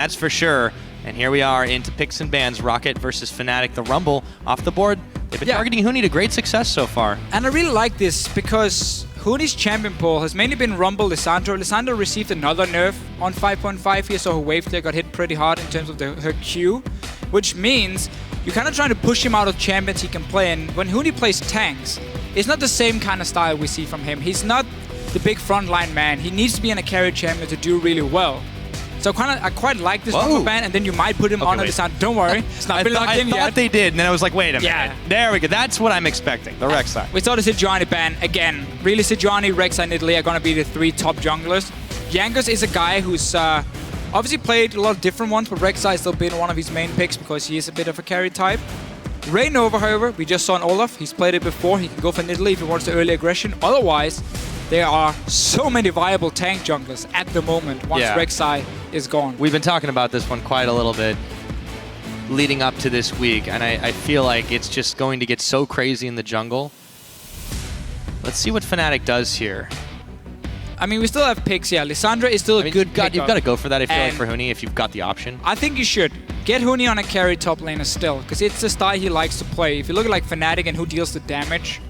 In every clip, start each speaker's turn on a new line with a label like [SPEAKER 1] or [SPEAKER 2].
[SPEAKER 1] That's for sure. And here we are into picks and bans. ROCCAT versus Fnatic. The Rumble off the board. They've been targeting Huni to great success so far.
[SPEAKER 2] And I really like this because Huni's champion pool has mainly been Rumble, Lissandra. Lissandra received another nerf on 5.5 here, so her wave clear got hit pretty hard in terms of her Q, which means you're kind of trying to push him out of champions he can play. And when Huni plays tanks, it's not the same kind of style we see from him. He's not the big frontline man. He needs to be in a carry champion to do really well. So I quite like this Rumble ban, and then you might put him on Lissandra. Don't worry, it's not been locked in yet.
[SPEAKER 1] I thought they did, and then I was like, wait a minute. There we go. That's what I'm expecting, the Rek'Sai.
[SPEAKER 2] We saw the Sejuani ban again. Really, Sejuani, Rek'Sai, and Italy are going to be the 3 top junglers. Jankos is a guy who's obviously played a lot of different ones, but Rek'Sai has still been one of his main picks because he is a bit of a carry type. Reignover, however, we just saw in Olaf. He's played it before. He can go for Italy if he wants the early aggression. Otherwise, there are so many viable tank junglers at the moment once Rek'Sai is gone.
[SPEAKER 1] We've been talking about this one quite a little bit leading up to this week, and I feel like it's just going to get so crazy in the jungle. Let's see what Fnatic does here.
[SPEAKER 2] I mean, we still have picks, Lissandra is still a good pick.
[SPEAKER 1] You've got to go for that, I feel like, for Huni, if you've got the option.
[SPEAKER 2] I think you should. Get Huni on a carry top laner still, because it's the style he likes to play. If you look at like Fnatic and who deals the damage,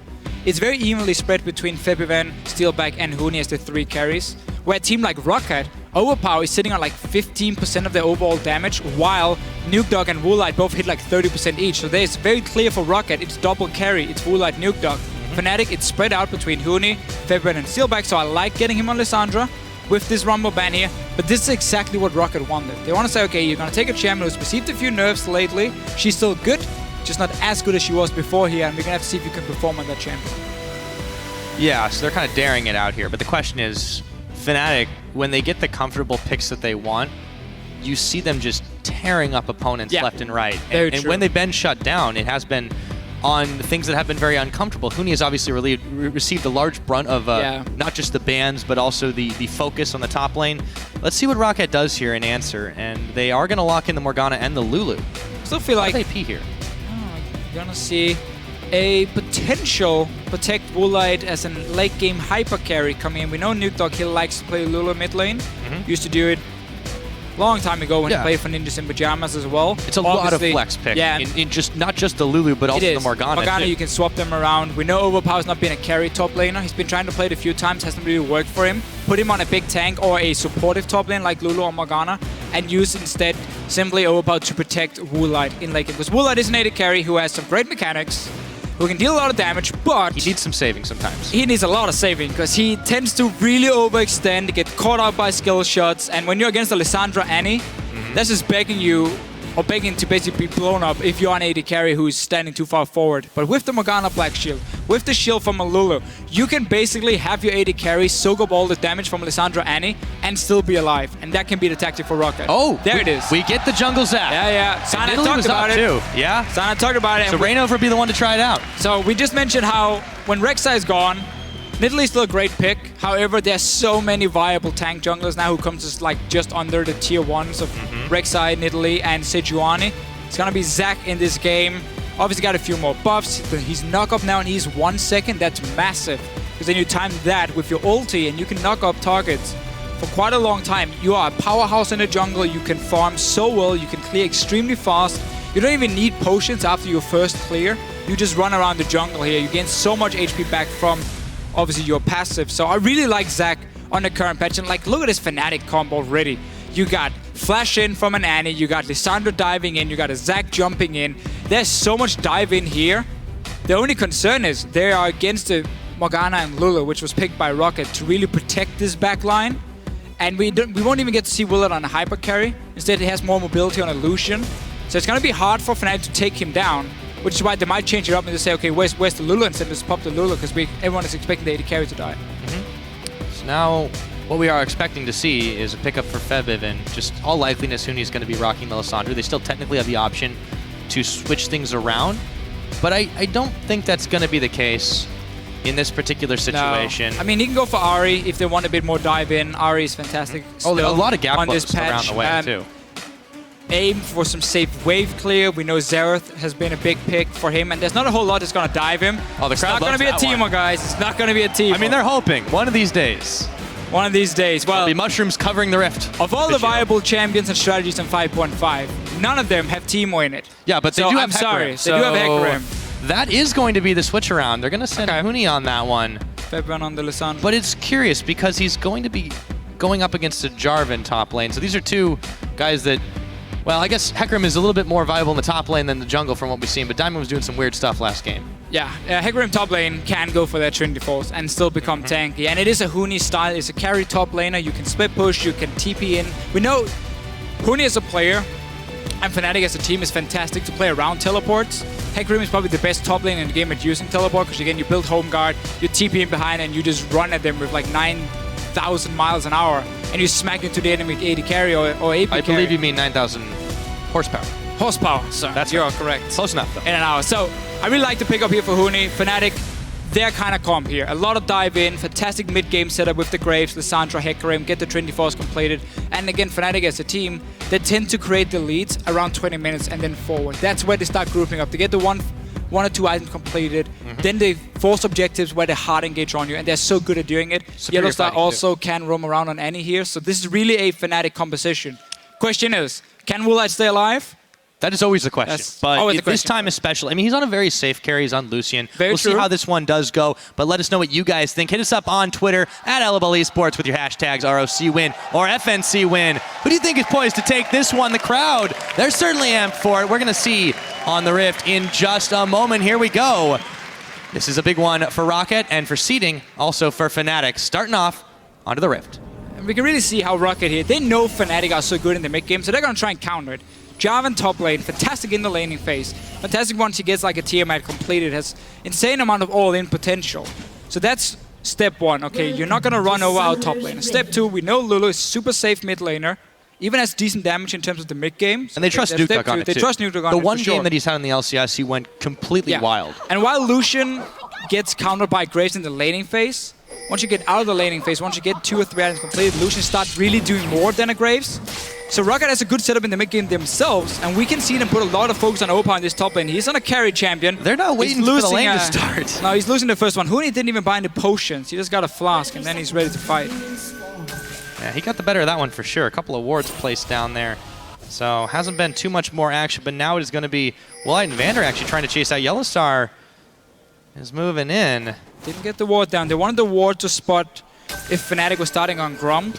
[SPEAKER 2] it's very evenly spread between Febiven, Steelback, and Huni as the 3 carries. Where a team like ROCCAT, Overpow is sitting on like 15% of their overall damage, while Nukeduck and Woolite both hit like 30% each. So there's very clear for ROCCAT, it's double carry, it's Woolite, Nukeduck. Fnatic, it's spread out between Huni, Febiven, and Steelback, so I like getting him on Lissandra with this Rumble ban here. But this is exactly what ROCCAT wanted. They want to say, okay, you're going to take a champion who's received a few nerfs lately, she's still good, just not as good as she was before here, and we're going to have to see if you can perform on that champion.
[SPEAKER 1] Yeah, so they're kind of daring it out here, but the question is, Fnatic, when they get the comfortable picks that they want, you see them just tearing up opponents left and right. And when they've been shut down, it has been on things that have been very uncomfortable. Huni has obviously received a large brunt of not just the bans, but also the focus on the top lane. Let's see what ROCCAT does here in answer, and they are going to lock in the Morgana and the Lulu.
[SPEAKER 2] Still feel like
[SPEAKER 1] AP here.
[SPEAKER 2] You're gonna see a potential protect Woolite as a late game hyper carry coming in. We know Nukeduck, he likes to play Lulu mid lane. Used to do it a long time ago when he played for Ninjas in Pajamas as well.
[SPEAKER 1] It's a lot of flex pick. In just not just the Lulu, but also the Morgana.
[SPEAKER 2] Morgana, you can swap them around. We know Overpow's not been a carry top laner. He's been trying to play it a few times, hasn't really worked for him. Put him on a big tank or a supportive top lane like Lulu or Morgana, and use instead simply Overpow to protect Woolite in late game. Because Woolite is an AD carry who has some great mechanics, who can deal a lot of damage, but
[SPEAKER 1] he needs some saving sometimes.
[SPEAKER 2] He needs a lot of saving because he tends to really overextend, get caught out by skill shots, and when you're against a Lissandra Annie, that's just begging to basically be blown up if you're an AD carry who's standing too far forward. But with the Morgana Black Shield, with the shield from a Lulu, you can basically have your AD carry soak up all the damage from Lissandra Annie and still be alive. And that can be the tactic for ROCCAT.
[SPEAKER 1] Oh,
[SPEAKER 2] there it is.
[SPEAKER 1] We get the jungle zap.
[SPEAKER 2] Yeah. Sana talked about it.
[SPEAKER 1] Too. Yeah?
[SPEAKER 2] Sana talked about it.
[SPEAKER 1] So Reignover be the one to try it out.
[SPEAKER 2] So we just mentioned how when Rek'Sai is gone, Nidalee is still a great pick. However, there's so many viable tank junglers now who comes just under the tier 1s of Rek'Sai, Nidalee, and Sejuani. It's gonna be Zac in this game. Obviously got a few more buffs. He's knock up now and he's 1 second. That's massive. Because then you time that with your ulti and you can knock up targets for quite a long time. You are a powerhouse in the jungle. You can farm so well. You can clear extremely fast. You don't even need potions after your first clear. You just run around the jungle here. You gain so much HP back from obviously your passive. So I really like Zac on the current patch. And like, look at this Fnatic combo already. You got flash in from an Annie, you got Lissandra diving in, you got a Zac jumping in. There's so much dive in here. The only concern is they are against the Morgana and Lulu, which was picked by ROCCAT to really protect this backline. And we won't even get to see Woolite on a hyper carry. Instead, he has more mobility on a Lucian. So it's going to be hard for Fnatic to take him down, which is why they might change it up and just say, okay, where's the Lulu? Instead, let's pop the Lulu, because everyone is expecting the AD carry to die.
[SPEAKER 1] So now, what we are expecting to see is a pickup for Febiven. Just all likeliness, Huni is going to be rocking the Lissandra. They still technically have the option to switch things around, but I don't think that's going to be the case in this particular situation.
[SPEAKER 2] No. I mean, he can go for Ahri if they want a bit more dive in. Ahri is fantastic.
[SPEAKER 1] Oh, a lot of gap
[SPEAKER 2] on this
[SPEAKER 1] close around the way, too.
[SPEAKER 2] Aim for some safe wave clear. We know Xerath has been a big pick for him, and there's not a whole lot that's going to dive him.
[SPEAKER 1] Oh, the crowd
[SPEAKER 2] It's not going to be a teemo, guys. It's not going to be a teemo.
[SPEAKER 1] I mean, they're hoping one of these days.
[SPEAKER 2] One of these days. Well,
[SPEAKER 1] there'll be mushrooms covering the rift.
[SPEAKER 2] Of all the viable champions and strategies in 5.5, none of them have Teemo in it.
[SPEAKER 1] Yeah, but they do have Hecarim.
[SPEAKER 2] Sorry, they do have Hecarim.
[SPEAKER 1] That is going to be the switch around. They're going to send Huni on that one.
[SPEAKER 2] Febiven on the Lissandra.
[SPEAKER 1] But it's curious because he's going to be going up against a Jarvan top lane. So these are two guys that, well, I guess Hecarim is a little bit more viable in the top lane than the jungle from what we've seen, but Diamond was doing some weird stuff last game.
[SPEAKER 2] Yeah, Hecarim top lane can go for that Trinity Force and still become tanky. And it is a Huni style. It's a carry top laner. You can split push. You can TP in. We know Huni as a player and Fnatic as a team is fantastic to play around teleports. Hecarim is probably the best top lane in the game at using teleport because, again, you build home guard, you TP in behind, and you just run at them with like 9,000 miles an hour, and you smack into the enemy AD carry or AP carry.
[SPEAKER 1] I believe you mean 9,000 horsepower.
[SPEAKER 2] Horsepower, sir.
[SPEAKER 1] That's
[SPEAKER 2] You're correct.
[SPEAKER 1] Close enough, though.
[SPEAKER 2] In an hour. So I really like to pick up here for Huni. Fnatic, they're kind of comp here. A lot of dive in, fantastic mid-game setup with the Graves, Lissandra, Hecarim, get the Trinity Force completed. And again, Fnatic as a team, they tend to create the leads around 20 minutes and then forward. That's where they start grouping up. They get the one or two items completed, then they force objectives where they hard engage on you, and they're so good at doing it. YellowStar also can roam around on Annie here, so this is really a Fnatic composition. Question is, can Woolite stay alive?
[SPEAKER 1] That is always the question. But this time especially, I mean, he's on a very safe carry. He's on Lucian. We'll see how this one does go. But let us know what you guys think. Hit us up on Twitter at LOL Esports with your hashtags ROC win or FNC win. Who do you think is poised to take this one? The crowd, they're certainly amped for it. We're going to see on the Rift in just a moment. Here we go. This is a big one for ROCCAT and for seeding, also for Fnatic. Starting off onto the Rift.
[SPEAKER 2] And we can really see how ROCCAT here, they know Fnatic are so good in the mid game, so they're going to try and counter it. Jarvan top lane, fantastic in the laning phase. Fantastic once he gets like a Tiamat completed, has insane amount of all-in potential. So that's step one. Okay, you're not going to run over our top laner. Step two, we know Lulu is super safe mid laner, even has decent damage in terms of the mid game.
[SPEAKER 1] And they trust Nukeduck on it too.
[SPEAKER 2] They trust Nukeduck on it.
[SPEAKER 1] The one game that he's had in the LCS, he went completely wild.
[SPEAKER 2] And while Lucian gets countered by Graves in the laning phase, once you get out of the laning phase, once you get 2 or 3 items completed, Lucian starts really doing more than a Graves. So ROCCAT has a good setup in the mid game themselves, and we can see them put a lot of focus on Overpow in this top lane. He's on a carry champion.
[SPEAKER 1] They're not waiting for the lane to start.
[SPEAKER 2] No, he's losing the first one. Huni didn't even buy any potions. He just got a flask, and then he's ready to fight.
[SPEAKER 1] Yeah, he got the better of that one for sure. A couple of wards placed down there. So hasn't been too much more action, but now it is going to be Woolite and Vander actually trying to chase out. YellowStar is moving in.
[SPEAKER 2] Didn't get the ward down. They wanted the ward to spot if Fnatic was starting on Grump.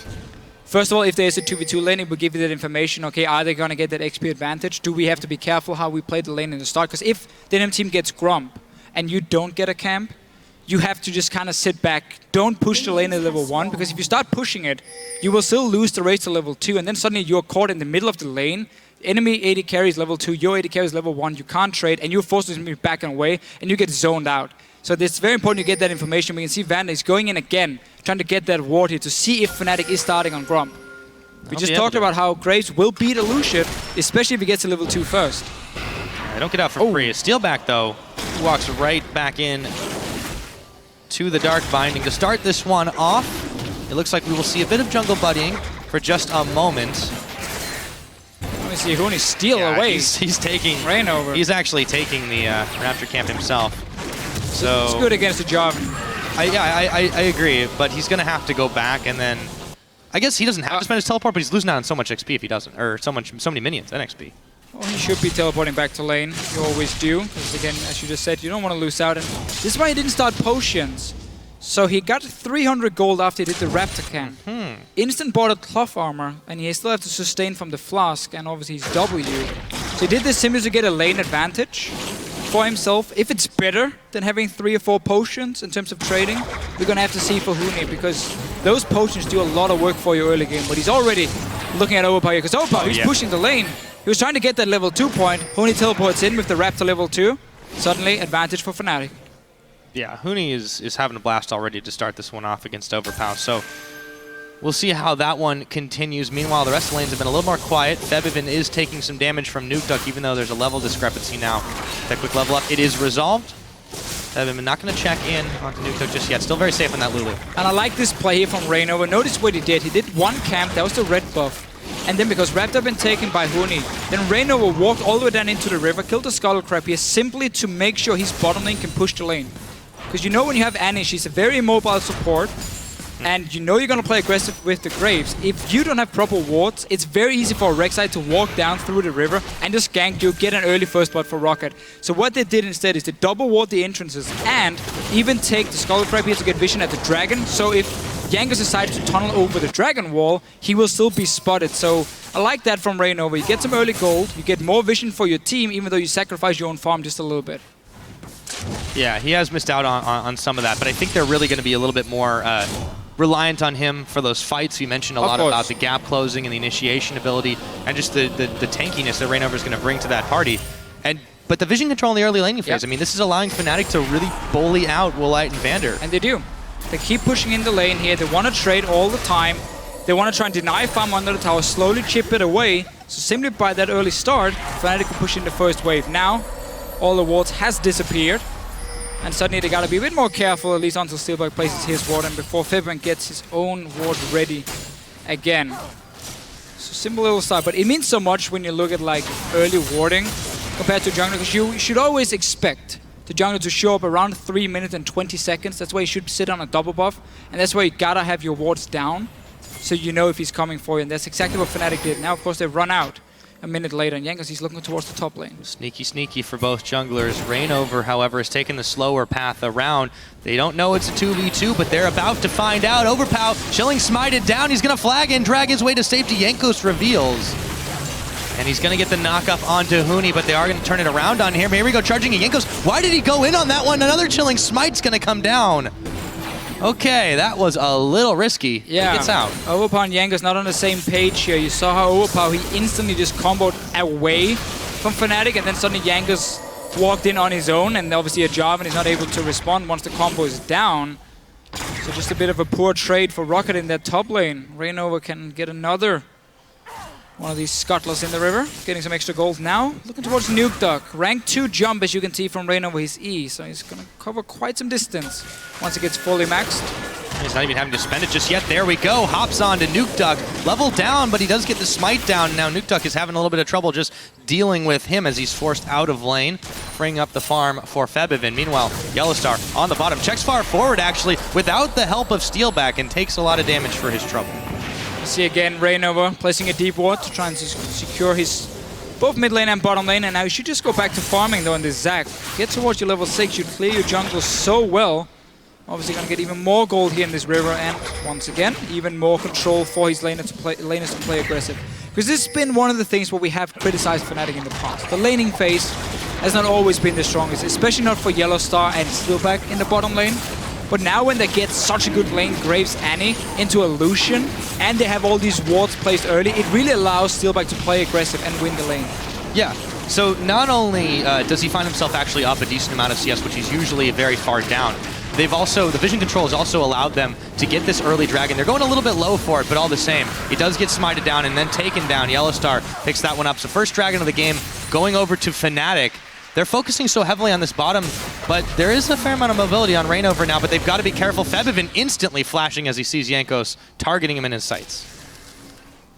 [SPEAKER 2] First of all, if there's a 2v2 lane, it will give you that information. Okay, are they going to get that XP advantage? Do we have to be careful how we play the lane in the start? Because if the enemy team gets Grump and you don't get a camp, you have to just kind of sit back. Don't push the lane at level 1, because if you start pushing it, you will still lose the race to level 2, and then suddenly you're caught in the middle of the lane. Enemy AD carry is level 2, your AD carry is level 1, you can't trade, and you're forced to move back and away, and you get zoned out. So it's very important you get that information. We can see Vander is going in again, trying to get that ward here to see if Fnatic is starting on Grump. We just talked about how Graves will beat a Lucian, especially if he gets to level 2 first.
[SPEAKER 1] They don't get out for free. A Steelback, though, walks right back in to the Dark Binding to start this one off. It looks like we will see a bit of jungle buddying for just a moment.
[SPEAKER 2] Let me see Huni steal away.
[SPEAKER 1] He's taking
[SPEAKER 2] Reignover.
[SPEAKER 1] He's actually taking the Raptor camp himself. So
[SPEAKER 2] it's good against the Jarvan.
[SPEAKER 1] I agree, but he's going to have to go back, and then I guess he doesn't have to spend his teleport, but he's losing out on so much XP if he doesn't, or so many minions and XP.
[SPEAKER 2] Well, he should be teleporting back to lane. You always do, because again, as you just said, you don't want to lose out. And this is why he didn't start potions. So he got 300 gold after he did the Raptor camp. Instant bought a cloth armor, and he still has to sustain from the flask, and obviously he's W. So he did this simply to get a lane advantage for himself. If it's better than having 3 or 4 potions in terms of trading, we're going to have to see for Huni, because those potions do a lot of work for you early game. But he's already looking at Overpow here, because Overpow, he's pushing the lane. He was trying to get that level 2 point. Huni teleports in with the Raptor level 2. Suddenly, advantage for Fnatic.
[SPEAKER 1] Yeah, Huni is having a blast already to start this one off against Overpow. So we'll see how that one continues. Meanwhile, the rest of the lanes have been a little more quiet. Febiven is taking some damage from Nukeduck, even though there's a level discrepancy now. That quick level up, it is resolved. Febiven not going to check in onto Nukeduck just yet. Still very safe on that Lulu.
[SPEAKER 2] And I like this play here from Reignover. Notice what he did. He did 1 camp, that was the red buff. And then because Raptor had been taken by Huni, then Reignover walked all the way down into the river, killed the Scuttle Crab here simply to make sure his bottom lane can push the lane. Because you know when you have Annie, she's a very mobile support. and you know you're going to play aggressive with the Graves. If you don't have proper wards, it's very easy for Rek'Sai to walk down through the river and just gank you, get an early first blood for ROCCAT. So what they did instead is to double ward the entrances and even take the Skull Crab here to get vision at the dragon. So if Jankos decides to tunnel over the dragon wall, he will still be spotted. So I like that from Reignover. You get some early gold, you get more vision for your team, even though you sacrifice your own farm just a little bit.
[SPEAKER 1] Yeah, he has missed out on some of that, but I think they're really going to be a little bit more reliant on him for those fights. We mentioned a lot about the gap closing and the initiation ability and just the tankiness that Reignover is going to bring to that party. But the vision control in the early laning phase, I mean, this is allowing Fnatic to really bully out Woolite and Vander.
[SPEAKER 2] And they do. They keep pushing in the lane here. They want to trade all the time. They want to try and deny farm under the tower, slowly chip it away. So simply by that early start, Fnatic can push in the first wave. Now, all the wards has disappeared. And suddenly they got to be a bit more careful, at least until Steelback places his ward and before Febiven gets his own ward ready again. So simple little start, but it means so much when you look at like early warding compared to jungler, because you should always expect the jungler to show up around 3 minutes and 20 seconds. That's why you should sit on a double buff, and that's why you gotta have your wards down so you know if he's coming for you, and that's exactly what Fnatic did. Now, of course, they've run out a minute later, and Jankos, he's looking towards the top lane.
[SPEAKER 1] Sneaky, sneaky for both junglers. Reignover, however, has taken the slower path around. They don't know it's a 2v2, but they're about to find out. Overpow, Chilling smited down. He's going to flag and drag his way to safety. Jankos reveals. And he's going to get the knock-up onto Huni, but they are going to turn it around on him. Here we go, charging in Jankos. Why did he go in on that one? Another Chilling Smite's going to come down. Okay, that was a little risky.
[SPEAKER 2] Yeah,
[SPEAKER 1] he gets out.
[SPEAKER 2] Overpow and Jankos not on the same page here. You saw how Overpow, he instantly just comboed away from Fnatic, and then suddenly Jankos walked in on his own, and obviously a Jarvan is not able to respond once the combo is down. So just a bit of a poor trade for ROCCAT in that top lane. Reignover can get another one of these scuttlers in the river, getting some extra gold now. Looking towards Nukeduck. Rank 2 jump, as you can see from Reignover, his E. So he's going to cover quite some distance once it gets fully maxed.
[SPEAKER 1] He's not even having to spend it just yet. There we go. Hops on to Nukeduck. Level down, but he does get the smite down. Now Nukeduck is having a little bit of trouble just dealing with him as he's forced out of lane, freeing up the farm for Febiven. Meanwhile, YellowStar on the bottom. Checks far forward, actually, without the help of Steelback, and takes a lot of damage for his trouble.
[SPEAKER 2] You see again Reignover placing a deep ward to try and secure his both mid lane and bottom lane, and now you should just go back to farming though in this Zac. Get towards your level 6, you clear your jungle so well. Obviously gonna get even more gold here in this river, and once again, even more control for his laners to play aggressive. Because this has been one of the things where we have criticized Fnatic in the past. The laning phase has not always been the strongest, especially not for YellowStar and Steelback in the bottom lane. But now when they get such a good lane, Graves, Annie, into a Lucian, and they have all these wards placed early, it really allows Steelback to play aggressive and win the lane.
[SPEAKER 1] Yeah, so not only does he find himself actually up a decent amount of CS, which he's usually very far down, they've also, the vision control has also allowed them to get this early dragon. They're going a little bit low for it, but all the same, he does get smited down and then taken down. YellowStar picks that one up. So first dragon of the game going over to Fnatic. They're focusing so heavily on this bottom, but there is a fair amount of mobility on Reignover now, but they've got to be careful. Febiven instantly flashing as he sees Jankos, targeting him in his sights.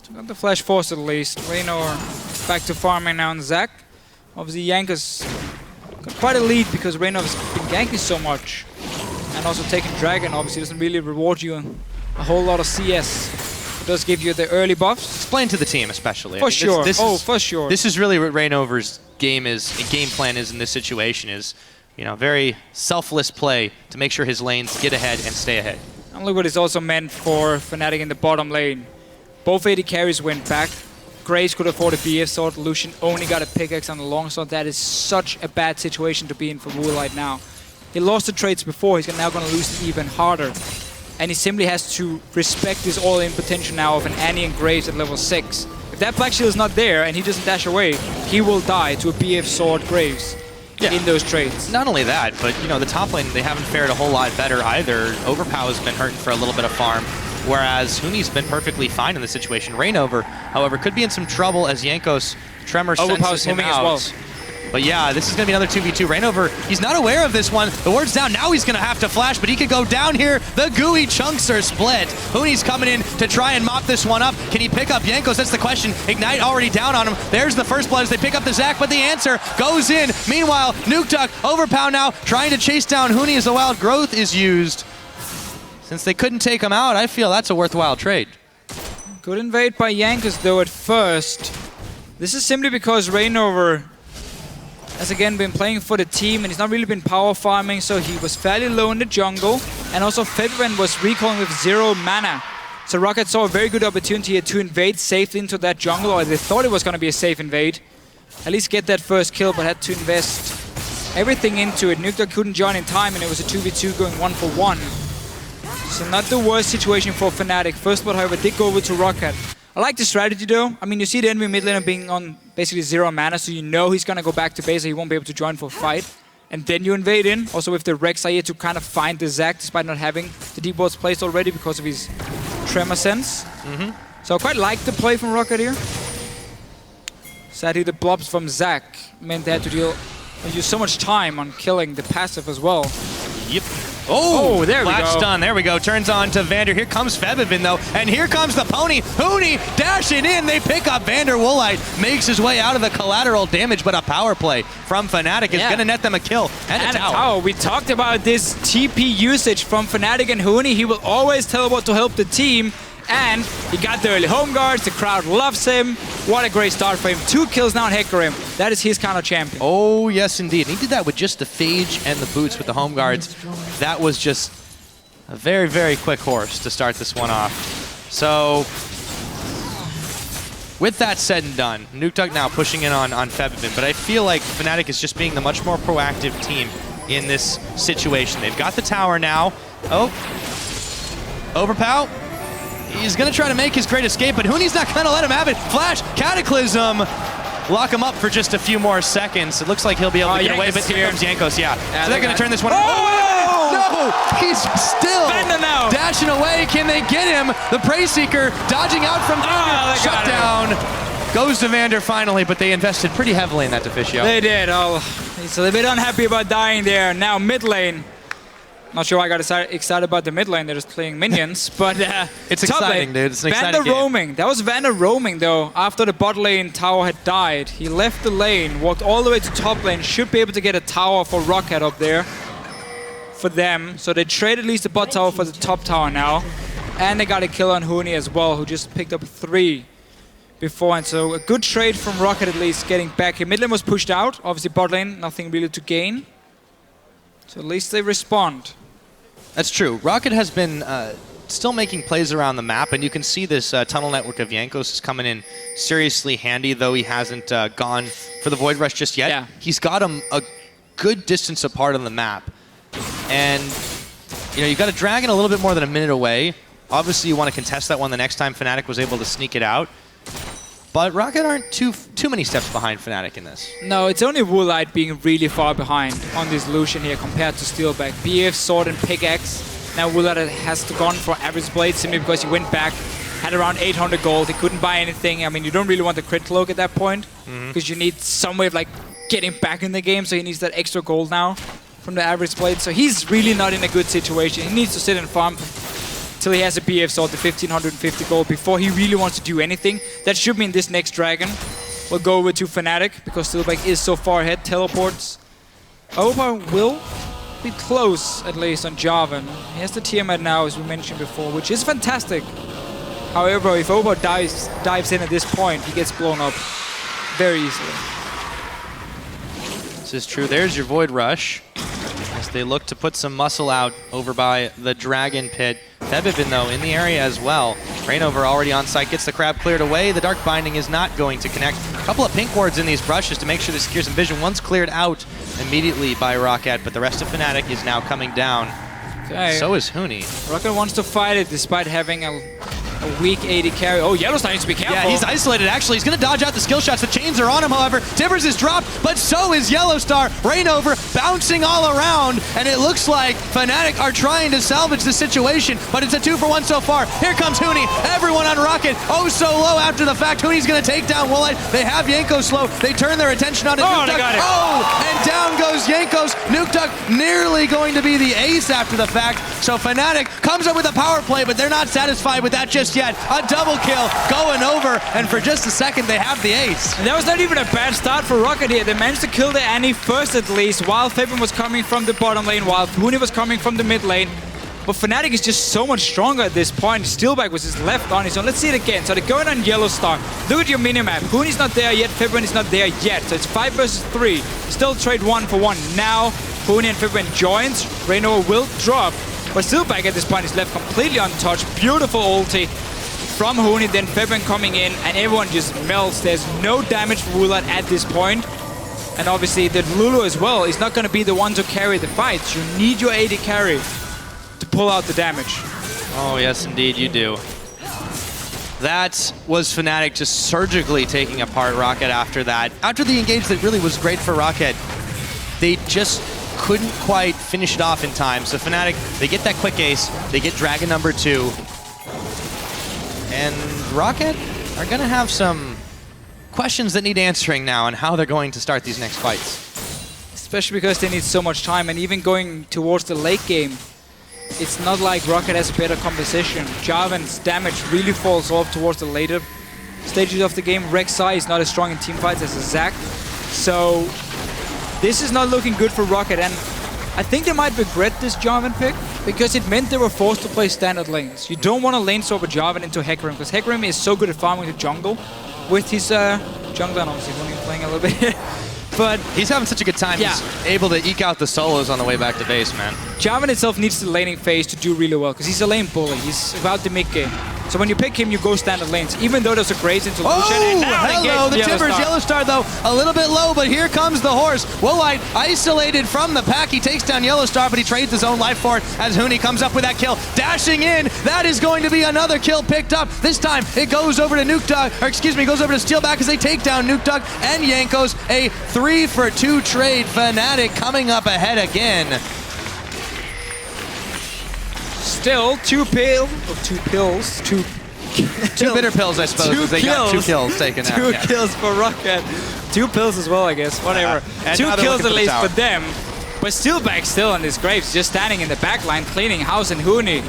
[SPEAKER 2] So got the flash force at least. Reignover back to farming now on Zac. Obviously Jankos got quite a lead because Reignover's been ganking so much. And also taking dragon obviously doesn't really reward you a whole lot of CS. It does give you the early buffs.
[SPEAKER 1] Explain to the team especially.
[SPEAKER 2] For sure. For sure.
[SPEAKER 1] This is really what Reignover's game plan is in this situation, is, you know, very selfless play to make sure his lanes get ahead and stay ahead.
[SPEAKER 2] And look what it's also meant for Fnatic in the bottom lane. Both AD carries went back. Graves could afford a BF sword. Lucian only got a pickaxe on the long sword. That is such a bad situation to be in for Woolite now. He lost the trades before. He's now going to lose it even harder. And he simply has to respect this all-in potential now of an Annie and Graves at level 6. If that Black Shield is not there and he doesn't dash away, he will die to a BF sword Graves in those trades.
[SPEAKER 1] Not only that, but you know, the top lane, they haven't fared a whole lot better either. Overpow has been hurting for a little bit of farm, whereas Huni's been perfectly fine in the situation. Reignover, however, could be in some trouble as Jankos Tremor senses him out.
[SPEAKER 2] As well.
[SPEAKER 1] But yeah, this is going to be another 2v2. Reignover, he's not aware of this one. The ward's down. Now he's going to have to flash, but he could go down here. The gooey chunks are split. Huni's coming in to try and mop this one up. Can he pick up Jankos? That's the question. Ignite already down on him. There's the first blood as they pick up the Zac, but the answer goes in. Meanwhile, Nukeduck, Overpow now trying to chase down Huni as the wild growth is used. Since they couldn't take him out, I feel that's a worthwhile trade.
[SPEAKER 2] Good invade by Jankos though at first. This is simply because Reignover has again been playing for the team and he's not really been power farming, so he was fairly low in the jungle. And also Febiven was recalling with 0 mana. So ROCCAT saw a very good opportunity here to invade safely into that jungle, or they thought it was going to be a safe invade. At least get that first kill, but had to invest everything into it. Nukeduck couldn't join in time and it was a 2v2 going 1-for-1. So not the worst situation for Fnatic. First blood, however, did go over to ROCCAT. I like the strategy though. I mean, you see the enemy mid laner being on basically 0 mana, so you know he's gonna go back to base, so he won't be able to join for a fight. And then you invade in, also with the Rek'Sai here to kind of find the Zac, despite not having the deep wards placed already because of his Tremor Sense. So I quite like the play from ROCCAT here. Sadly, the blobs from Zac meant they had to use so much time on killing the passive as well.
[SPEAKER 1] Yep. Oh,
[SPEAKER 2] there we go.
[SPEAKER 1] Flash stun, there we go. Turns on to Vander. Here comes Febiven though, and here comes the pony. Huni dashing in. They pick up Vander. Woolite makes his way out of the collateral damage, but a power play from Fnatic is going to net them a kill and a tower.
[SPEAKER 2] We talked about this TP usage from Fnatic and Huni. He will always teleport to help the team. And he got the early home guards, the crowd loves him. What a great start for him. 2 kills now on Hecarim. That is his kind of champion.
[SPEAKER 1] Oh, yes, indeed. And he did that with just the Phage and the boots with the home guards. That was just a very, very quick horse to start this one off. So, with that said and done, Nukeduck now pushing in on Febiven. But I feel like Fnatic is just being the much more proactive team in this situation. They've got the tower now. Oh, Overpow. He's going to try to make his great escape, but Huni's not going to let him have it. Flash, Cataclysm, lock him up for just a few more seconds. It looks like he'll be able to get away, but here comes Jankos, so they're going to turn this one. Oh! No! He's still dashing away. Can they get him? The Prey Seeker dodging out from Vander. Shut down. Goes to Vander finally, but they invested pretty heavily in that Deficio.
[SPEAKER 2] They did. Oh, he's a little bit unhappy about dying there. Now mid lane. Not sure why I got excited about the mid lane. They're just playing minions, but
[SPEAKER 1] it's exciting, dude. It's an exciting game.
[SPEAKER 2] Roaming. That was Vander roaming, though. After the bot lane tower had died, he left the lane, walked all the way to top lane. Should be able to get a tower for ROCCAT up there for them. So they trade at least the bot tower for the top tower now, and they got a kill on Huni as well, who just picked up 3 before. And so a good trade from ROCCAT at least getting back here. Mid lane was pushed out. Obviously, bot lane, nothing really to gain. So at least they respond.
[SPEAKER 1] That's true. ROCCAT has been still making plays around the map, and you can see this tunnel network of Jankos is coming in seriously handy, though he hasn't gone for the Void Rush just yet.
[SPEAKER 2] Yeah.
[SPEAKER 1] He's got him a good distance apart on the map. And, you know, you've got a dragon a little bit more than a minute away. Obviously, you want to contest that one the next time Fnatic was able to sneak it out. But ROCCAT aren't too many steps behind Fnatic in this.
[SPEAKER 2] No, it's only Woolite being really far behind on this Lucian here compared to Steelback. BF, Sword, and Pickaxe. Now Woolite has gone for Average Blade simply because he went back, had around 800 gold. He couldn't buy anything. I mean, you don't really want the crit cloak at that point because you need some way of like getting back in the game, so he needs that extra gold now from the Average Blade. So he's really not in a good situation. He needs to sit and farm till he has a BF Sword, the 1550 gold, before he really wants to do anything. That should mean this next dragon will go over to Fnatic, because Steelback is so far ahead, teleports. Overpow will be close, at least, on Jarvan. He has the Tiamat now, as we mentioned before, which is fantastic. However, if Overpow dives in at this point, he gets blown up very easily.
[SPEAKER 1] This is true. There's your Void Rush, as they look to put some muscle out over by the Dragon Pit. Febiven, though, in the area as well. Reignover already on site, gets the crab cleared away. The Dark Binding is not going to connect. A couple of pink wards in these brushes to make sure this secures some vision. One's cleared out immediately by ROCCAT, but the rest of Fnatic is now coming down. Okay. So is Huni.
[SPEAKER 2] ROCCAT wants to fight it despite having a weak AD carry. Oh, YellowStar needs to be careful.
[SPEAKER 1] Yeah, he's isolated, actually. He's going to dodge out the skill shots. The chains are on him, however. Tibbers is dropped, but so is YellowStar. Reignover bouncing all around, and it looks like Fnatic are trying to salvage the situation, but it's a 2-for-1 so far. Here comes Huni. Everyone on ROCCAT. Oh, so low after the fact. Huni's going to take down Woolite. They have Jankos slow. They turn their attention on Nukeduck.
[SPEAKER 2] They got it.
[SPEAKER 1] Oh, and down goes Jankos. Nukeduck nearly going to be the ace after the fact. So Fnatic comes up with a power play, but they're not satisfied with that just yet. A double kill going over, and for just a second they have the ace.
[SPEAKER 2] And that was not even a bad start for ROCCAT here. They managed to kill the Annie first at least, while Febiven was coming from the bottom lane, while Huni was coming from the mid lane. But Fnatic is just so much stronger at this point. Steelback was just left on his own. Let's see it again. So they're going on YellowStar. Look at your minimap. Huni's not there yet. Febiven is not there yet. So it's 5 versus 3. Still trade 1 for 1. Now Huni and Febiven joins. Reignover will drop. But Steelback at this point is left completely untouched. Beautiful ulti from Huni. Then Febiven coming in. And everyone just melts. There's no damage for Woolite at this point. And obviously the Lulu as well is not going to be the one to carry the fights. You need your AD carry to pull out the damage.
[SPEAKER 1] Oh, yes, indeed, you do. That was Fnatic just surgically taking apart ROCCAT after that. After the engage that really was great for ROCCAT, they just couldn't quite finish it off in time. So Fnatic, they get that quick ace, they get Dragon number 2. And ROCCAT are going to have some questions that need answering now on how they're going to start these next fights.
[SPEAKER 2] Especially because they need so much time, and even going towards the late game, it's not like ROCCAT has a better composition. Jarvan's damage really falls off towards the later stages of the game. Rek'Sai is not as strong in teamfights as a Zac. So this is not looking good for ROCCAT, and I think they might regret this Jarvan pick because it meant they were forced to play standard lanes. You don't want to lane swap a Jarvan into Hecarim because Hecarim is so good at farming the jungle with his jungler, and obviously Huni playing a little bit. But
[SPEAKER 1] he's having such a good time. Yeah. He's able to eke out the solos on the way back to base, man.
[SPEAKER 2] Jarvan itself needs the laning phase to do really well because he's a lane bully. He's about the mid game. So when you pick him, you go standard lanes, even though there's a Graves into Lucian.
[SPEAKER 1] Oh, hello, the Timbers YellowStar, though, a little bit low, but here comes the horse. Woolite isolated from the pack. He takes down YellowStar, but he trades his own life for it as Huni comes up with that kill. Dashing in, that is going to be another kill picked up. This time, it goes over to Nukeduck, or excuse me, goes over to Steelback as they take down Nukeduck and Jankos. A 3-for-2 trade. Fnatic coming up ahead again.
[SPEAKER 2] Still, two bitter
[SPEAKER 1] pills, I suppose. They got 2 kills taken out.
[SPEAKER 2] 2 kills for ROCCAT. 2 pills as well, I guess. Whatever. 2 kills at least for them. But Steelback still on his Graves, just standing in the back line, cleaning house, and Huni.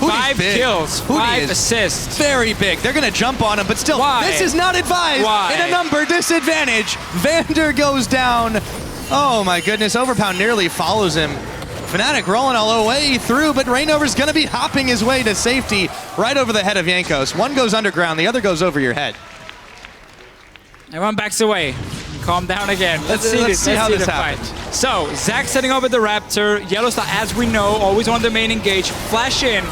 [SPEAKER 2] 5 kills, 5 assists.
[SPEAKER 1] Very big. They're going to jump on him, but still, this is not advised. In a number disadvantage. Vander goes down. Oh my goodness, Overpow nearly follows him. Fnatic rolling all the way through, but Reignover's going to be hopping his way to safety right over the head of Jankos. One goes underground, the other goes over your head.
[SPEAKER 2] Everyone backs away. Calm down again. Let's see how this happens. So, Zac setting up with the Raptor. YellowStar, as we know, always on the main engage. Flash in.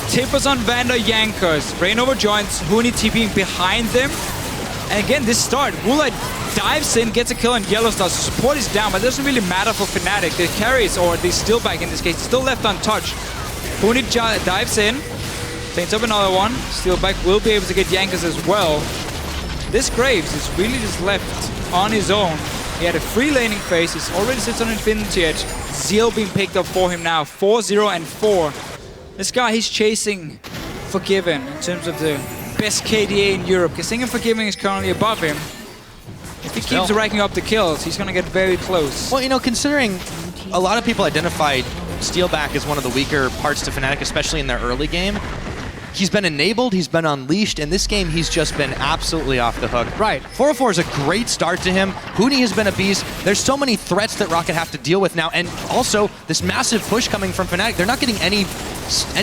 [SPEAKER 2] Tippers on Vander, Jankos. Reignover joins, Huni TPing behind them. And again, this start, Woolite dives in, gets a kill on YellowStar. So support is down, but it doesn't really matter for Fnatic. The carries, or the Steelback in this case, still left untouched. Huni dives in, cleans up another one. Steelback will be able to get Jankos as well. This Graves is really just left on his own. He had a free laning phase. He already sits on Infinity Edge. Zeal being picked up for him now. 4-0 and 4. This guy, he's chasing Forgiven in terms of the best KDA in Europe. Because Forgiven is currently above him. If he keeps racking up the kills, he's going to get very close.
[SPEAKER 1] Well, you know, considering a lot of people identified Steelback as one of the weaker parts to Fnatic, especially in their early game, he's been enabled, he's been unleashed. In this game, he's just been absolutely off the hook.
[SPEAKER 2] Right.
[SPEAKER 1] 404 is a great start to him. Huni has been a beast. There's so many threats that ROCCAT have to deal with now. And also, this massive push coming from Fnatic. They're not getting any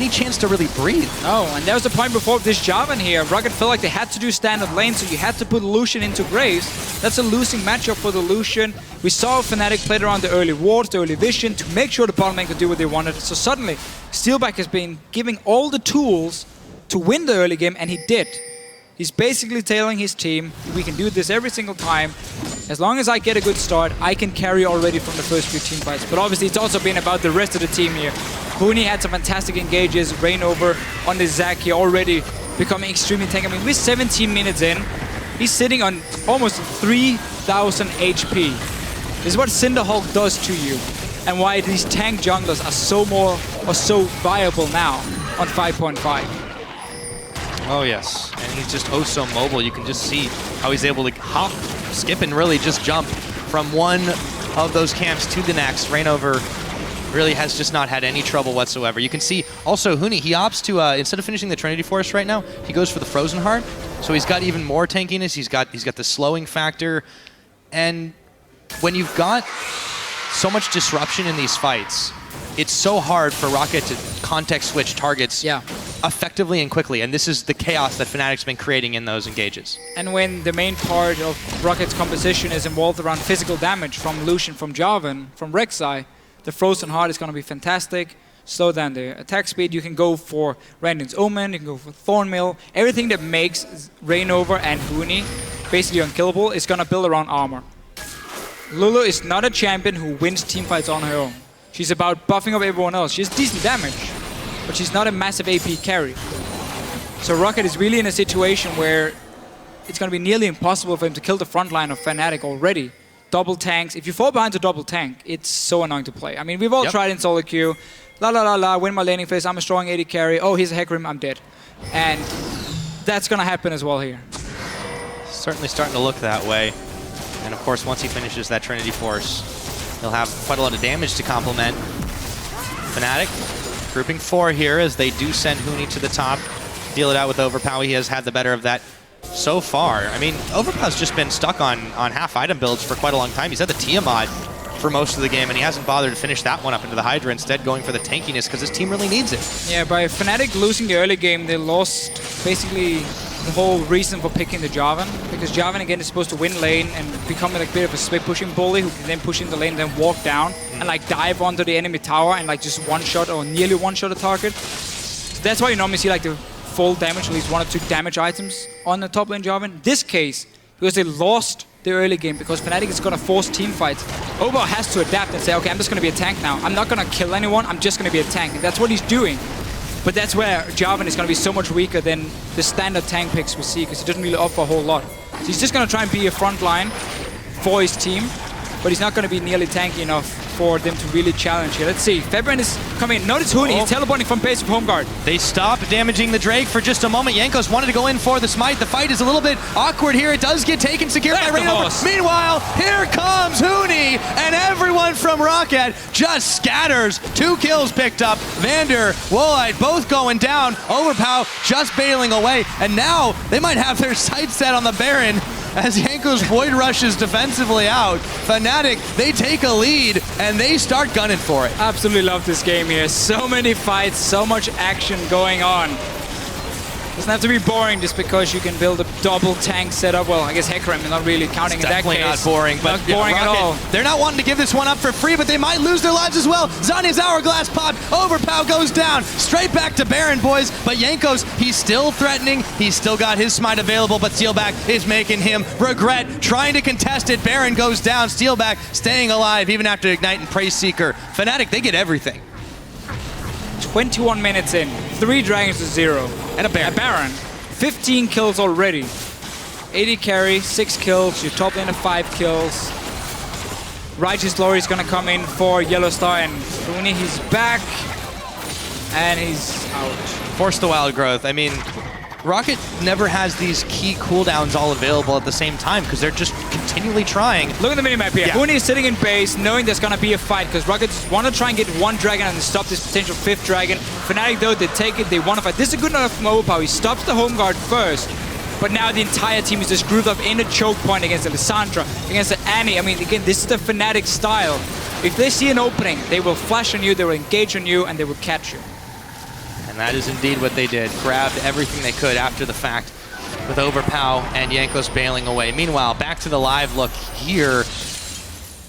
[SPEAKER 1] chance to really breathe.
[SPEAKER 2] Oh, and that was the point before this Jarvan here. ROCCAT felt like they had to do standard lane, so you had to put Lucian into Graves. That's a losing matchup for the Lucian. We saw Fnatic played around the early wards, the early vision, to make sure the bottom lane could do what they wanted. So suddenly, Steelback has been giving all the tools to win the early game, and he did. He's basically telling his team, we can do this every single time. As long as I get a good start, I can carry already from the first few team fights. But obviously, it's also been about the rest of the team here. Huni had some fantastic engages. Reignover on the Zac here already becoming extremely tanky. I mean, we're 17 minutes in. He's sitting on almost 3,000 HP. This is what Cinderhulk does to you, and why these tank junglers are so viable now on 5.5.
[SPEAKER 1] Oh yes, and he's just so mobile. You can just see how he's able to hop, skip, and really just jump from one of those camps to the next. Reignover really has just not had any trouble whatsoever. You can see also Huni, he opts to, instead of finishing the Trinity Force right now, he goes for the Frozen Heart. So he's got even more tankiness. He's got the slowing factor. And when you've got so much disruption in these fights. It's so hard for ROCCAT to context switch targets effectively and quickly, and this is the chaos that Fnatic's been creating in those engages.
[SPEAKER 2] And when the main part of ROCCAT's composition is involved around physical damage from Lucian, from Jarvan, from Rek'Sai, the Frozen Heart is going to be fantastic. Slow down the attack speed. You can go for Randon's Omen, you can go for Thornmill. Everything that makes Reignover and Huni basically unkillable is going to build around armor. Lulu is not a champion who wins teamfights on her own. She's about buffing up everyone else. She has decent damage, but she's not a massive AP carry. So ROCCAT is really in a situation where it's going to be nearly impossible for him to kill the front line of Fnatic already. Double tanks. If you fall behind a double tank, it's so annoying to play. I mean, we've all tried in solo queue. La la la la, win my laning phase, I'm a strong AD carry. Oh, he's a Hecarim, I'm dead. And that's going to happen as well here.
[SPEAKER 1] Certainly starting to look that way. And of course, once he finishes that Trinity Force, he'll have quite a lot of damage to complement. Fnatic grouping 4 here as they do send Huni to the top. Deal it out with Overpow. He has had the better of that so far. I mean, Overpow's just been stuck on half item builds for quite a long time. He's had the Tiamat for most of the game, and he hasn't bothered to finish that one up into the Hydra, instead going for the tankiness because his team really needs it. Yeah,
[SPEAKER 2] by Fnatic losing the early game, they lost basically the whole reason for picking the Jarvan, because Jarvan again is supposed to win lane and become like a bit of a split pushing bully who can then push in the lane, then walk down and like dive onto the enemy tower and like just one-shot or nearly one-shot a target. So that's why you normally see like the full damage, at least 1 or 2 damage items on the top lane Jarvan. In this case, because they lost the early game, because Fnatic is going to force team fights, Overpow has to adapt and say, okay, I'm just going to be a tank now. I'm not going to kill anyone, I'm just going to be a tank. And that's what he's doing. But that's where Jarvan is going to be so much weaker than the standard tank picks we see, because he doesn't really offer a whole lot. So he's just going to try and be a front line for his team, but he's not going to be nearly tanky enough for them to really challenge here. Let's see. Febiven is coming in. Notice Huni. He's teleporting from base of home guard.
[SPEAKER 1] They stop damaging the Drake for just a moment. Jankos wanted to go in for the smite. The fight is a little bit awkward here. It does get taken secure by Reignover. Meanwhile, here comes Huni, and everyone from ROCCAT just scatters. 2 kills picked up. Vander, Woolite, both going down. Overpow just bailing away, and now they might have their sights set on the Baron as Jankos void rushes defensively out. Fnatic, they take a lead, and they start gunning for it.
[SPEAKER 2] Absolutely love this game here. So many fights, so much action going on. Doesn't have to be boring just because you can build a double tank setup. Well, I guess Hecarim is not really counting in that case.
[SPEAKER 1] Definitely not boring, but
[SPEAKER 2] not boring at all.
[SPEAKER 1] They're not wanting to give this one up for free, but they might lose their lives as well. Zanya's Hourglass popped. Overpow goes down. Straight back to Baron, boys. But Jankos, he's still threatening. He's still got his smite available, but Steelback is making him regret trying to contest it. Baron goes down. Steelback staying alive even after Ignite and Praise Seeker. Fnatic, they get everything.
[SPEAKER 2] 21 minutes in, 3 dragons to 0.
[SPEAKER 1] And a Baron.
[SPEAKER 2] 15 kills already. 80 carry, 6 kills, your top lane of 5 kills. Righteous Glory is going to come in for YellowStar, and Huni, he's back. And he's out.
[SPEAKER 1] Force the wild growth. I mean, ROCCAT never has these key cooldowns all available at the same time because they're just continually trying.
[SPEAKER 2] Look at the minimap here. Huni is sitting in base, knowing there's going to be a fight because ROCCAT just want to try and get 1 dragon and stop this potential 5th dragon. Fnatic, though, they take it, they want to fight. This is a good enough from Overpow. He stops the home guard first, but now the entire team is just grouped up in a choke point against the Lissandra, against the Annie. I mean, again, this is the Fnatic style. If they see an opening, they will flash on you, they will engage on you, and they will catch you.
[SPEAKER 1] And that is indeed what they did. Grabbed everything they could after the fact with Overpow and Jankos bailing away. Meanwhile, back to the live look here.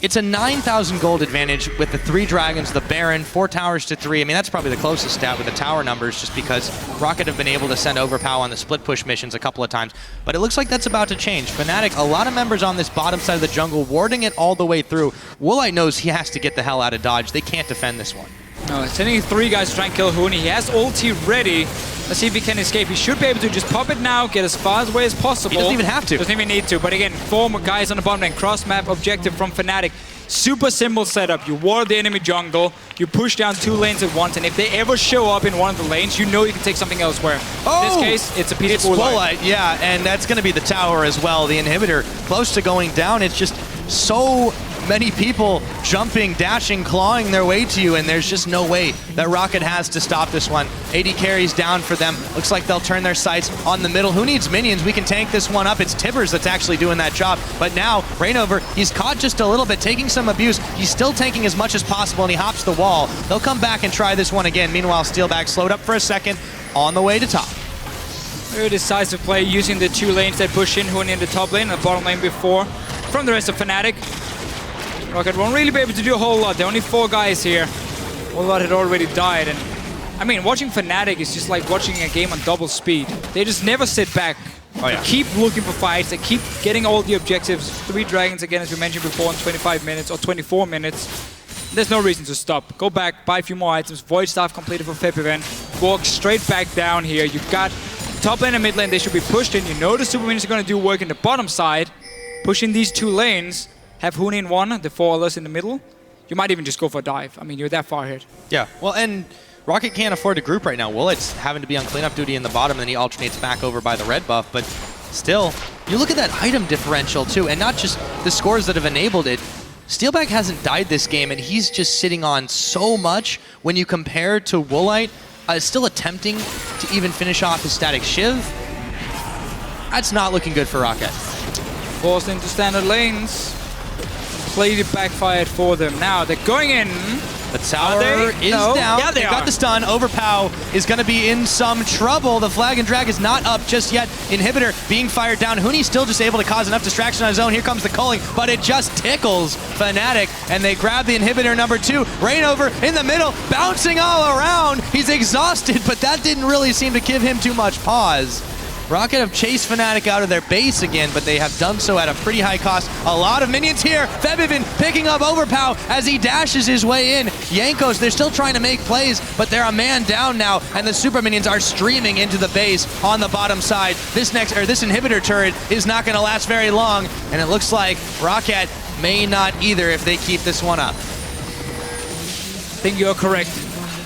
[SPEAKER 1] It's a 9,000 gold advantage with the 3 dragons, the Baron, 4 towers to 3. I mean, that's probably the closest stat with the tower numbers just because ROCCAT have been able to send Overpow on the split push missions a couple of times. But it looks like that's about to change. Fnatic, a lot of members on this bottom side of the jungle, warding it all the way through. Woolite knows he has to get the hell out of dodge. They can't defend this one.
[SPEAKER 2] No, sending 3 guys to try and kill Huni. He has ulti ready. Let's see if he can escape. He should be able to just pop it now, get as far away as possible.
[SPEAKER 1] He doesn't even have to.
[SPEAKER 2] Doesn't even need to. But again, 4 more guys on the bottom lane. Cross-map objective from Fnatic. Super simple setup. You ward the enemy jungle, you push down 2 lanes at once, and if they ever show up in one of the lanes, you know you can take something elsewhere. In this case, it's a piece of
[SPEAKER 1] Woolite. Yeah, and that's going to be the tower as well. The inhibitor close to going down. It's just so many people jumping, dashing, clawing their way to you, and there's just no way that ROCCAT has to stop this one. AD carries down for them. Looks like they'll turn their sights on the middle. Who needs minions? We can tank this one up. It's Tibbers that's actually doing that job. But now, Reignover, he's caught just a little bit, taking some abuse. He's still tanking as much as possible, and he hops the wall. They'll come back and try this one again. Meanwhile, Steelback slowed up for a second, on the way to top.
[SPEAKER 2] Very decisive play using the 2 lanes that push in, Huni in the top lane and the bottom lane before. From the rest of Fnatic. ROCCAT won't really be able to do a whole lot. There are only 4 guys here. A whole lot had already died. And I mean, watching Fnatic is just like watching a game on double speed. They just never sit back.
[SPEAKER 1] Oh, yeah.
[SPEAKER 2] They keep looking for fights. They keep getting all the objectives. 3 dragons again, as we mentioned before, in 25 minutes or 24 minutes. There's no reason to stop. Go back, buy a few more items. Void Staff completed for Febiven. Walk straight back down here. You've got top lane and mid lane. They should be pushed in. You know the super minions are going to do work in the bottom side. Pushing these 2 lanes. Have Huni in one, the 4 others in the middle. You might even just go for a dive. I mean, you're that far ahead.
[SPEAKER 1] Yeah, well, and ROCCAT can't afford to group right now. Woolite's having to be on cleanup duty in the bottom, and then he alternates back over by the red buff. But still, you look at that item differential, too, and not just the scores that have enabled it. Steelback hasn't died this game, and he's just sitting on so much when you compare to Woolite. Still attempting to even finish off his static Shiv. That's not looking good for ROCCAT.
[SPEAKER 2] Forced into standard lanes. Completely backfired for them. Now they're going in.
[SPEAKER 1] The tower is down. Yeah, they've got the stun. Overpow is going to be in some trouble. The flag and drag is not up just yet. Inhibitor being fired down. Huni still just able to cause enough distraction on his own. Here comes the culling, but it just tickles Fnatic, and they grab the inhibitor number 2. Reignover in the middle, bouncing all around. He's exhausted, but that didn't really seem to give him too much pause. ROCCAT have chased Fnatic out of their base again, but they have done so at a pretty high cost. A lot of minions here. Febiven picking up Overpow as he dashes his way in. Jankos, they're still trying to make plays, but they're a man down now, and the super minions are streaming into the base on the bottom side. This inhibitor turret is not going to last very long, and it looks like ROCCAT may not either if they keep this one up.
[SPEAKER 2] I think you're correct,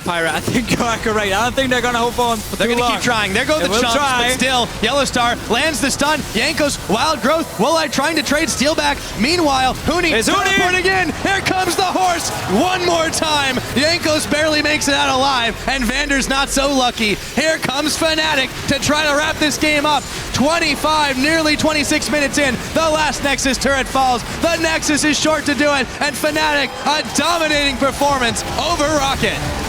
[SPEAKER 2] Pyra. I think you are correct. I don't think they're going to hold on for
[SPEAKER 1] They're
[SPEAKER 2] too long.
[SPEAKER 1] They're going to keep trying. There go the chunks, but still, YellowStar lands the stun. Jankos, Wild Growth, Woolite trying to trade Steelback. Meanwhile, Huni teleporting in. Here comes the horse. One more time. Jankos barely makes it out alive, and Vander's not so lucky. Here comes Fnatic to try to wrap this game up. 25, nearly 26 minutes in. The last Nexus turret falls. The Nexus is short to do it, and Fnatic, a dominating performance over ROCCAT.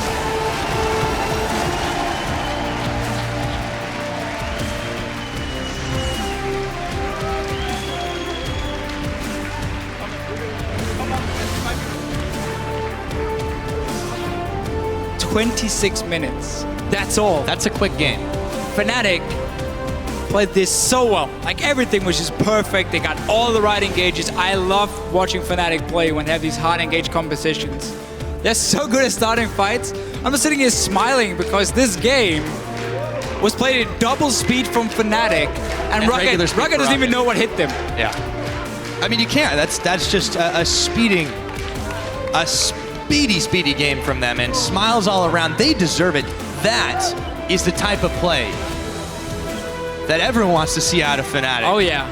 [SPEAKER 2] "26 minutes. That's all.
[SPEAKER 1] That's a quick game.
[SPEAKER 2] Fnatic played this so well. Like, everything was just perfect. They got all the right engages. I love watching Fnatic play when they have these hard engage compositions. They're so good at starting fights. I'm just sitting here smiling because this game was played at double speed from Fnatic, and ROCCAT doesn't even know what hit them.
[SPEAKER 1] Yeah. I mean, you can't. That's just a speedy game from them, and smiles all around. They deserve it. That is the type of play that everyone wants to see out of Fnatic.
[SPEAKER 2] Oh, yeah.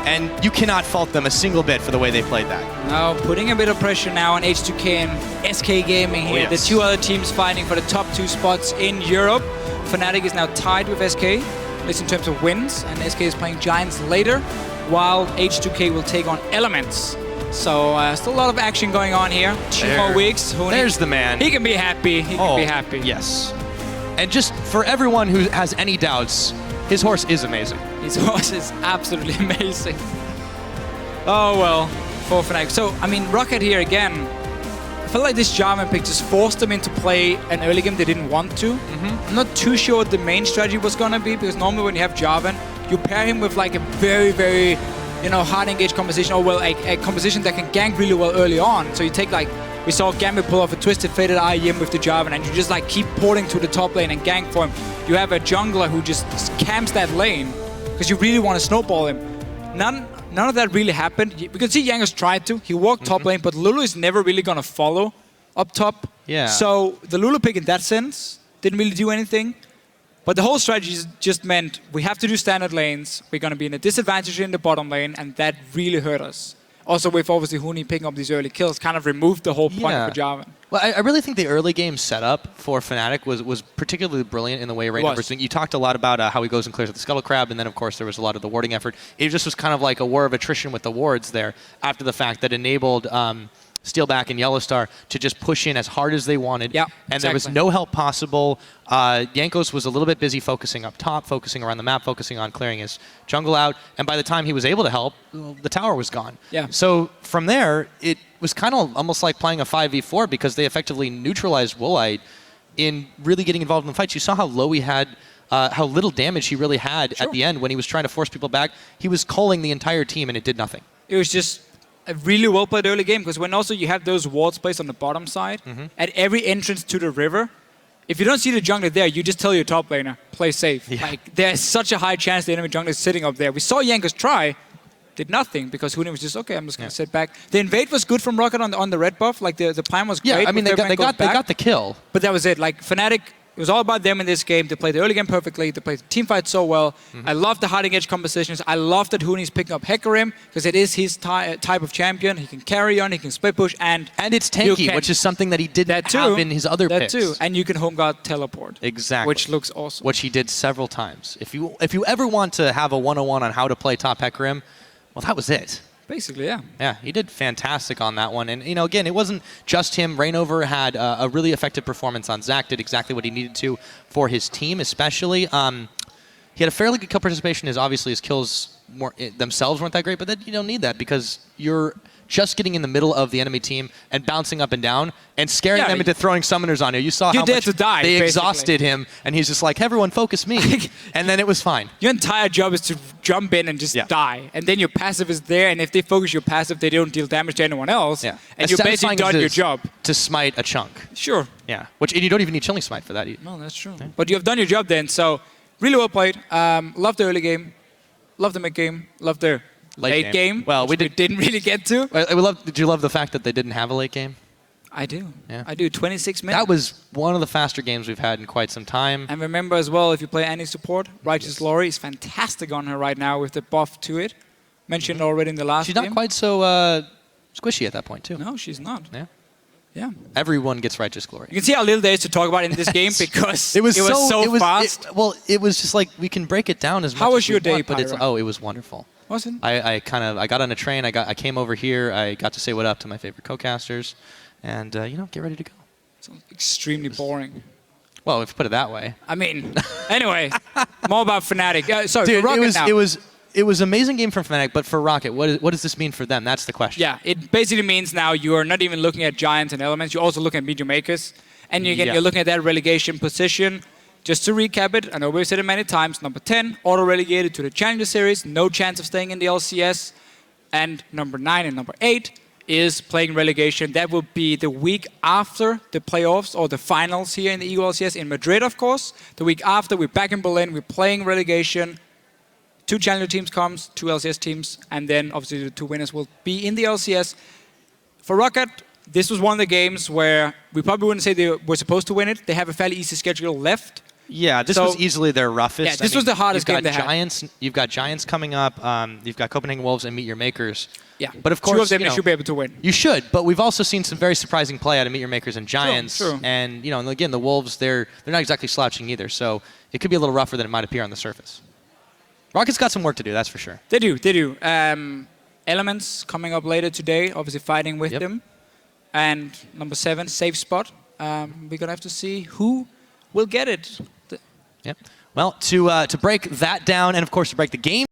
[SPEAKER 1] And you cannot fault them a single bit for the way they played that.
[SPEAKER 2] Now, putting a bit of pressure now on H2K and SK Gaming here.
[SPEAKER 1] Oh, yes.
[SPEAKER 2] The 2 other teams fighting for the top 2 spots in Europe. Fnatic is now tied with SK, at least in terms of wins, and SK is playing Giants later, while H2K will take on Elements. So, still a lot of action going on here. 2 more weeks. Huni,
[SPEAKER 1] there's the man.
[SPEAKER 2] He can be happy. He can be happy.
[SPEAKER 1] Yes. And just for everyone who has any doubts, his horse is amazing.
[SPEAKER 2] His horse is absolutely amazing. Oh, well, for Fnatic. So, I mean, ROCCAT here again. I feel like this Jarvan pick just forced them into play an early game they didn't want to. I'm not too sure what the main strategy was going to be, because normally when you have Jarvan, you pair him with like a very, very, hard engage composition, or well, a composition that can gank really well early on. So you take, like, we saw Gambit pull off a Twisted Fated IEM with the Jarvan, and you just like keep porting to the top lane and gank for him. You have a jungler who just camps that lane because you really want to snowball him. None of that really happened. We could see Jankos tried to. He walked top lane, but Lulu is never really going to follow up top.
[SPEAKER 1] Yeah.
[SPEAKER 2] So the Lulu pick in that sense didn't really do anything. But the whole strategy just meant we have to do standard lanes. We're going to be in a disadvantage in the bottom lane, and that really hurt us. Also, with obviously Huni picking up these early kills, kind of removed the whole point for Jarvan.
[SPEAKER 1] Well, I really think the early game setup for Fnatic was particularly brilliant in the way Reignover's doing. You talked a lot about how he goes and clears the Scuttle Crab, and then, of course, there was a lot of the warding effort. It just was kind of like a war of attrition with the wards there after the fact that enabled Steelback and YellowStar to just push in as hard as they wanted.
[SPEAKER 2] Yeah,
[SPEAKER 1] and there was no help possible. Jankos was a little bit busy focusing up top, focusing around the map, focusing on clearing his jungle out. And by the time he was able to help, the tower was gone.
[SPEAKER 2] Yeah.
[SPEAKER 1] So from there, it was kind of almost like playing a 5v4 because they effectively neutralized Woolite in really getting involved in the fights. You saw how low he had, how little damage he really had at the end when he was trying to force people back. He was culling the entire team and it did nothing.
[SPEAKER 2] It was just a really well played early game because when also you have those wards placed on the bottom side, at every entrance to the river, if you don't see the jungler there, you just tell your top laner, play safe.
[SPEAKER 1] Yeah.
[SPEAKER 2] Like, there's such a high chance the enemy jungler is sitting up there. We saw Jankos try, did nothing because Huni was just, okay, I'm just going to sit back. The invade was good from ROCCAT on the red buff. Like, the plan was great.
[SPEAKER 1] Yeah, I mean, they got the kill.
[SPEAKER 2] But that was it. Like, Fnatic, it was all about them in this game. They played the early game perfectly. They played the team fight so well. I love the hiding edge compositions. I love that Huni's picking up Hecarim because it is his type of champion. He can carry on, he can split push, and
[SPEAKER 1] it's tanky, which is something that he didn't have in his other picks.
[SPEAKER 2] That too, and you can home guard teleport.
[SPEAKER 1] Exactly.
[SPEAKER 2] Which looks awesome.
[SPEAKER 1] Which he did several times. If you ever want to have a 101 on how to play top Hecarim, well, that was it.
[SPEAKER 2] Basically, yeah.
[SPEAKER 1] Yeah, he did fantastic on that one. And, you know, again, it wasn't just him. Reignover had a really effective performance on Zac, did exactly what he needed to for his team, especially. He had a fairly good kill participation. Obviously, his kills themselves weren't that great, but then you don't need that because you're just getting in the middle of the enemy team and bouncing up and down and scaring them into throwing summoners on you. You saw how much they exhausted him, and he's just like, everyone focus me. And then it was fine.
[SPEAKER 2] Your entire job is to jump in and just die. And then your passive is there, and if they focus your passive, they don't deal damage to anyone else.
[SPEAKER 1] Yeah.
[SPEAKER 2] And you're basically done your job.
[SPEAKER 1] To smite a chunk.
[SPEAKER 2] Sure.
[SPEAKER 1] Yeah. And you don't even need Chilling Smite for that either.
[SPEAKER 2] No, that's true. Okay. But you have done your job then, so really well played. Love the early game. Love the mid game. Love the late game.
[SPEAKER 1] Well, we
[SPEAKER 2] didn't really get to.
[SPEAKER 1] Did you love the fact that they didn't have a late game?
[SPEAKER 2] I do.
[SPEAKER 1] Yeah.
[SPEAKER 2] I do. 26 minutes.
[SPEAKER 1] That was one of the faster games we've had in quite some time.
[SPEAKER 2] And remember as well, if you play any support, Righteous Glory is fantastic on her right now with the buff to it. Mentioned already in the last game.
[SPEAKER 1] She's not quite so squishy at that point, too.
[SPEAKER 2] No, she's not.
[SPEAKER 1] Yeah.
[SPEAKER 2] Yeah.
[SPEAKER 1] Everyone gets Righteous Glory.
[SPEAKER 2] You can see how little there is to talk about in this game because it was so fast.
[SPEAKER 1] It was just like we can break it down as much as we want.
[SPEAKER 2] How was your day,
[SPEAKER 1] but it was wonderful.
[SPEAKER 2] Was it?
[SPEAKER 1] I got on a train. I came over here. I got to say what up to my favorite co-casters, and get ready to go.
[SPEAKER 2] Sounds extremely boring.
[SPEAKER 1] Well, if you put it that way.
[SPEAKER 2] I mean, anyway, more about Fnatic. Sorry,
[SPEAKER 1] dude,
[SPEAKER 2] for ROCCAT
[SPEAKER 1] it was an amazing game from Fnatic, but for ROCCAT, what does this mean for them? That's the question.
[SPEAKER 2] Yeah, it basically means now you are not even looking at giants and elements. You're also looking at medium makers, and you're looking at that relegation position. Just to recap it, I know we've said it many times, number 10, auto-relegated to the Challenger Series, no chance of staying in the LCS. And number 9 and number 8 is playing relegation. That will be the week after the playoffs or the finals here in the EU LCS in Madrid, of course. The week after, we're back in Berlin, we're playing relegation. 2 Challenger teams comes, 2 LCS teams, and then obviously the 2 winners will be in the LCS. For ROCCAT, this was one of the games where we probably wouldn't say they were supposed to win it. They have a fairly easy schedule left.
[SPEAKER 1] Yeah, this was easily their roughest.
[SPEAKER 2] Yeah, this was the hardest game they had.
[SPEAKER 1] You've got Giants coming up. You've got Copenhagen Wolves and Meet Your Makers.
[SPEAKER 2] Yeah,
[SPEAKER 1] but of course,
[SPEAKER 2] 2 of them you should be able to win.
[SPEAKER 1] You should, but we've also seen some very surprising play out of Meet Your Makers and Giants.
[SPEAKER 2] True.
[SPEAKER 1] And and again, the Wolves, they're not exactly slouching either, so it could be a little rougher than it might appear on the surface. ROCCAT's got some work to do, that's for sure.
[SPEAKER 2] They do. Elements coming up later today, obviously fighting with them. And number 7, safe spot. We're gonna have to see who will get it.
[SPEAKER 1] Yep. Well, to break that down and, of course, to break the game